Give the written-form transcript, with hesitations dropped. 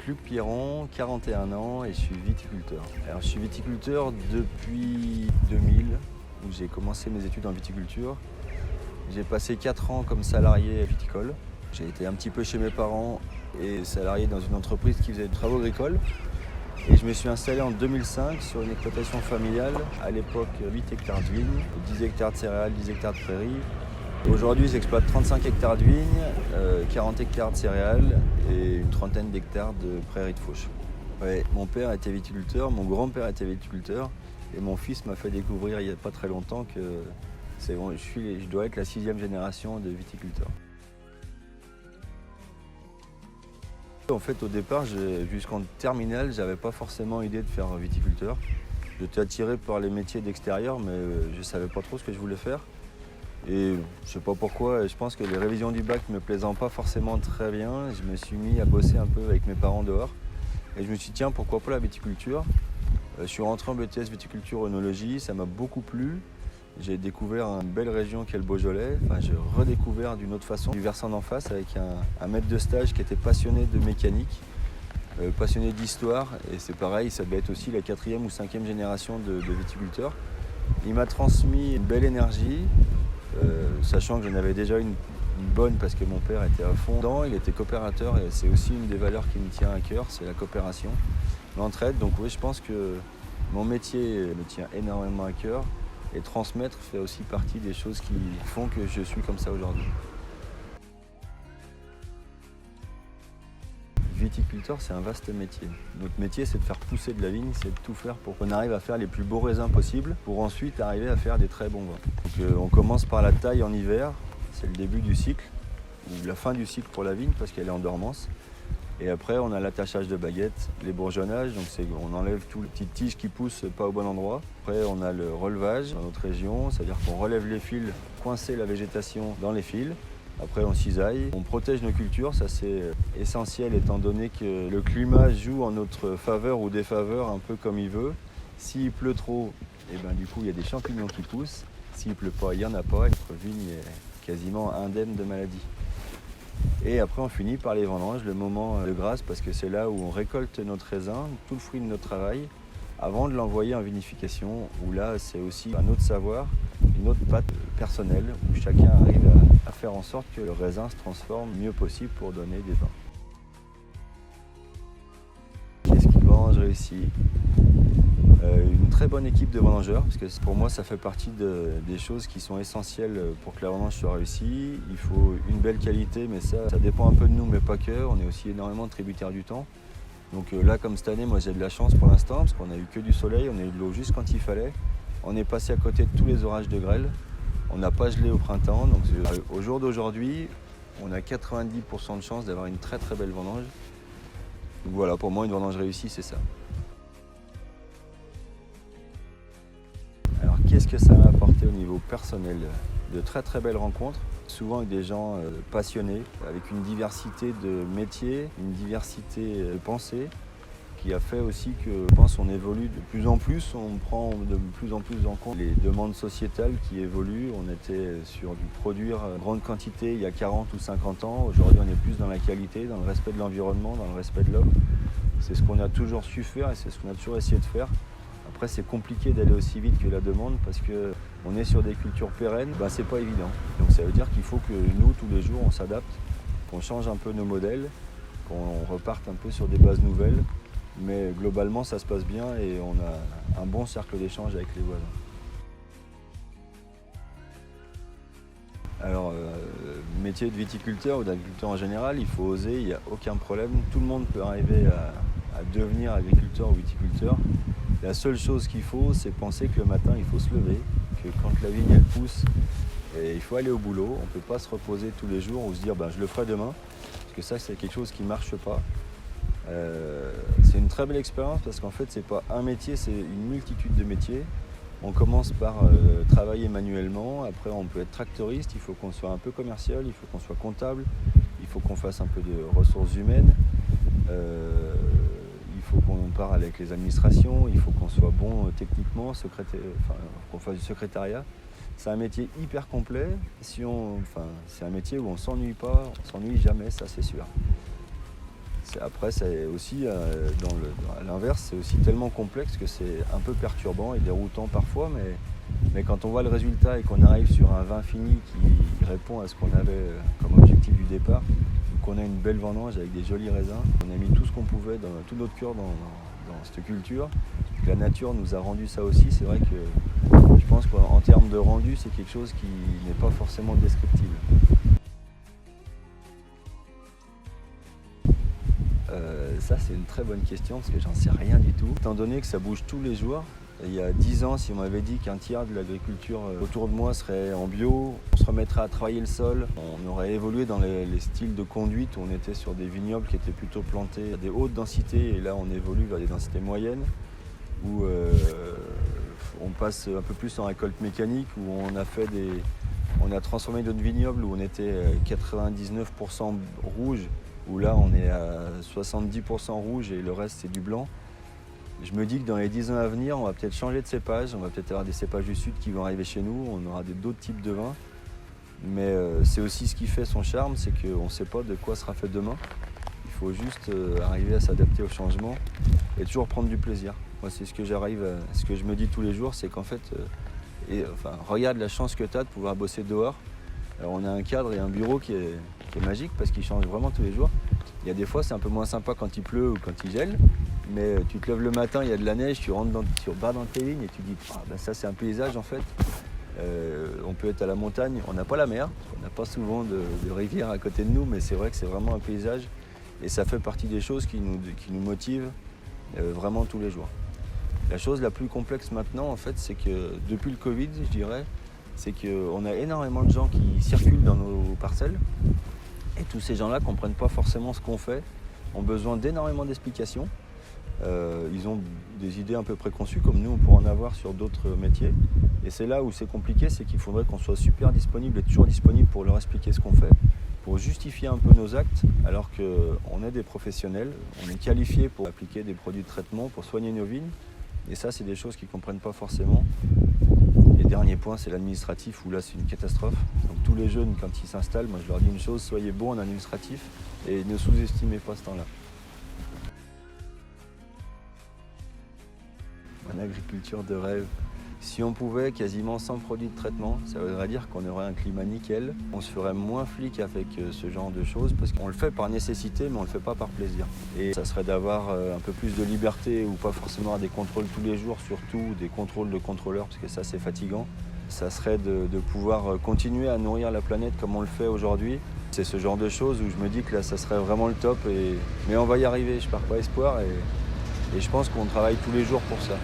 Luc Pierron, 41 ans et je suis viticulteur. Alors, je suis viticulteur depuis 2000 où j'ai commencé mes études en viticulture. J'ai passé 4 ans comme salarié viticole. J'ai été un petit peu chez mes parents et salarié dans une entreprise qui faisait des travaux agricoles. Et je me suis installé en 2005 sur une exploitation familiale, à l'époque 8 hectares de vignes, 10 hectares de céréales, 10 hectares de prairies. Aujourd'hui, j'exploite 35 hectares de vignes, 40 hectares de céréales et une trentaine d'hectares de prairies de fauche. Ouais, mon père était viticulteur, mon grand-père était viticulteur et mon fils m'a fait découvrir il n'y a pas très longtemps que je dois être la 6e génération de viticulteurs. En fait, au départ, jusqu'en terminale, j'avais pas forcément idée de faire viticulteur. J'étais attiré par les métiers d'extérieur, mais je savais pas trop ce que je voulais faire. Et je sais pas pourquoi, je pense que les révisions du bac me plaisant pas forcément très bien, je me suis mis à bosser un peu avec mes parents dehors. Et je me suis dit, tiens, pourquoi pas la viticulture? Je suis rentré en BTS viticulture œnologie, ça m'a beaucoup plu. J'ai découvert une belle région qu'est le Beaujolais. Enfin, j'ai redécouvert d'une autre façon, du versant d'en face avec un maître de stage qui était passionné de mécanique, passionné d'histoire. Et c'est pareil, ça doit être aussi la 4e ou 5e génération de viticulteurs. Il m'a transmis une belle énergie, sachant que j'en avais déjà une bonne parce que mon père était à fond dedans. Il était coopérateur et c'est aussi une des valeurs qui me tient à cœur, c'est la coopération, l'entraide. Donc oui, je pense que mon métier me tient énormément à cœur. Et transmettre fait aussi partie des choses qui font que je suis comme ça aujourd'hui. Viticulteur, c'est un vaste métier. Notre métier, c'est de faire pousser de la vigne, c'est de tout faire pour qu'on arrive à faire les plus beaux raisins possibles, pour ensuite arriver à faire des très bons vins. Donc, on commence par la taille en hiver, c'est le début du cycle, ou la fin du cycle pour la vigne parce qu'elle est en dormance. Et après, on a l'attachage de baguettes, les bourgeonnages, donc on enlève toutes les petites tiges qui poussent pas au bon endroit. Après, on a le relevage dans notre région, c'est-à-dire qu'on relève les fils, coincer la végétation dans les fils. Après, on cisaille, on protège nos cultures, ça c'est essentiel étant donné que le climat joue en notre faveur ou défaveur un peu comme il veut. S'il pleut trop, et ben, du coup, il y a des champignons qui poussent. S'il pleut pas, il n'y en a pas, et notre vigne est quasiment indemne de maladies. Et après, on finit par les vendanges, le moment de grâce, parce que c'est là où on récolte notre raisin, tout le fruit de notre travail, avant de l'envoyer en vinification, où là, c'est aussi un autre savoir, une autre patte personnelle, où chacun arrive à faire en sorte que le raisin se transforme le mieux possible pour donner des vins. Qu'est-ce qui vendange réussi? Une très bonne équipe de vendangeurs, parce que pour moi ça fait partie des choses qui sont essentielles pour que la vendange soit réussie. Il faut une belle qualité, mais ça dépend un peu de nous, mais pas que. On est aussi énormément tributaire du temps. Donc là, comme cette année, moi j'ai de la chance pour l'instant, parce qu'on a eu que du soleil, on a eu de l'eau juste quand il fallait. On est passé à côté de tous les orages de grêle. On n'a pas gelé au printemps, donc au jour d'aujourd'hui, on a 90% de chance d'avoir une très très belle vendange. Donc voilà, pour moi une vendange réussie, c'est ça. Alors qu'est-ce que ça m'a apporté au niveau personnel? De très très belles rencontres, souvent avec des gens passionnés, avec une diversité de métiers, une diversité de pensées, qui a fait aussi que, je pense, on évolue de plus en plus, on prend de plus en plus en compte les demandes sociétales qui évoluent. On était sur du produire en grande quantité il y a 40 ou 50 ans, aujourd'hui on est plus dans la qualité, dans le respect de l'environnement, dans le respect de l'homme. C'est ce qu'on a toujours su faire et c'est ce qu'on a toujours essayé de faire. Après, c'est compliqué d'aller aussi vite que la demande parce qu'on est sur des cultures pérennes, ben, c'est pas évident. Donc ça veut dire qu'il faut que nous, tous les jours, on s'adapte, qu'on change un peu nos modèles, qu'on reparte un peu sur des bases nouvelles. Mais globalement, ça se passe bien et on a un bon cercle d'échange avec les voisins. Alors, métier de viticulteur ou d'agriculteur en général, il faut oser, il n'y a aucun problème. Tout le monde peut arriver à devenir agriculteur ou viticulteur. La seule chose qu'il faut, c'est penser que le matin, il faut se lever, que quand la vigne elle pousse, il faut aller au boulot. On ne peut pas se reposer tous les jours ou se dire ben, je le ferai demain, parce que ça, c'est quelque chose qui ne marche pas. C'est une très belle expérience parce qu'en fait, c'est pas un métier, c'est une multitude de métiers. On commence par travailler manuellement, après on peut être tractoriste, il faut qu'on soit un peu commercial, il faut qu'on soit comptable, il faut qu'on fasse un peu de ressources humaines. Il faut qu'on parle avec les administrations, il faut qu'on soit bon techniquement, qu'on fasse du secrétariat. C'est un métier hyper complet. C'est un métier où on ne s'ennuie pas, on ne s'ennuie jamais, ça c'est sûr. Après, c'est aussi, à l'inverse, c'est aussi tellement complexe que c'est un peu perturbant et déroutant parfois, mais quand on voit le résultat et qu'on arrive sur un vin fini qui répond à ce qu'on avait comme objectif du départ, qu'on a une belle vendange avec des jolis raisins, on a mis tout ce qu'on pouvait, tout notre cœur dans cette culture, la nature nous a rendu ça aussi. C'est vrai que je pense qu'en termes de rendu, c'est quelque chose qui n'est pas forcément descriptible. Ça, c'est une très bonne question parce que j'en sais rien du tout. Étant donné que ça bouge tous les jours, il y a 10 ans, si on m'avait dit qu'un tiers de l'agriculture autour de moi serait en bio, on se remettrait à travailler le sol, on aurait évolué dans les styles de conduite où on était sur des vignobles qui étaient plutôt plantés à des hautes densités et là on évolue vers des densités moyennes où on passe un peu plus en récolte mécanique, où on a transformé notre vignoble où on était 99% rouge, où là on est à 70% rouge et le reste c'est du blanc. Je me dis que dans les 10 ans à venir, on va peut-être changer de cépage, on va peut-être avoir des cépages du sud qui vont arriver chez nous, on aura d'autres types de vins. Mais c'est aussi ce qui fait son charme, c'est qu'on ne sait pas de quoi sera fait demain. Il faut juste arriver à s'adapter au changement et toujours prendre du plaisir. Moi, c'est ce que je me dis tous les jours, c'est qu'en fait, regarde la chance que tu as de pouvoir bosser dehors. Alors, on a un cadre et un bureau qui est magique parce qu'il change vraiment tous les jours. Il y a des fois, c'est un peu moins sympa quand il pleut ou quand il gèle, mais tu te lèves le matin, il y a de la neige, tu vas dans tes vignes et tu dis ça c'est un paysage en fait. On peut être à la montagne, on n'a pas la mer, on n'a pas souvent de rivière à côté de nous, mais c'est vrai que c'est vraiment un paysage et ça fait partie des choses qui nous motivent vraiment tous les jours. La chose la plus complexe maintenant en fait, c'est que depuis le Covid, je dirais, c'est qu'on a énormément de gens qui circulent dans nos parcelles et tous ces gens-là ne comprennent pas forcément ce qu'on fait, ont besoin d'énormément d'explications. Ils ont des idées un peu préconçues comme nous on pourrait en avoir sur d'autres métiers et c'est là où c'est compliqué, c'est qu'il faudrait qu'on soit super disponible et toujours disponible pour leur expliquer ce qu'on fait, pour justifier un peu nos actes alors qu'on est des professionnels, on est qualifiés pour appliquer des produits de traitement, pour soigner nos vignes et ça c'est des choses qu'ils ne comprennent pas forcément. Et dernier point, c'est l'administratif où là c'est une catastrophe. Donc tous les jeunes quand ils s'installent, moi je leur dis une chose, soyez bons en administratif et ne sous-estimez pas ce temps-là. Une agriculture de rêve. Si on pouvait quasiment sans produits de traitement, ça voudrait dire qu'on aurait un climat nickel. On se ferait moins flic avec ce genre de choses parce qu'on le fait par nécessité mais on le fait pas par plaisir. Et ça serait d'avoir un peu plus de liberté ou pas forcément avoir des contrôles tous les jours, surtout des contrôles de contrôleurs parce que ça c'est fatigant. Ça serait de pouvoir continuer à nourrir la planète comme on le fait aujourd'hui. C'est ce genre de choses où je me dis que là ça serait vraiment le top mais on va y arriver, je perds pas espoir et je pense qu'on travaille tous les jours pour ça.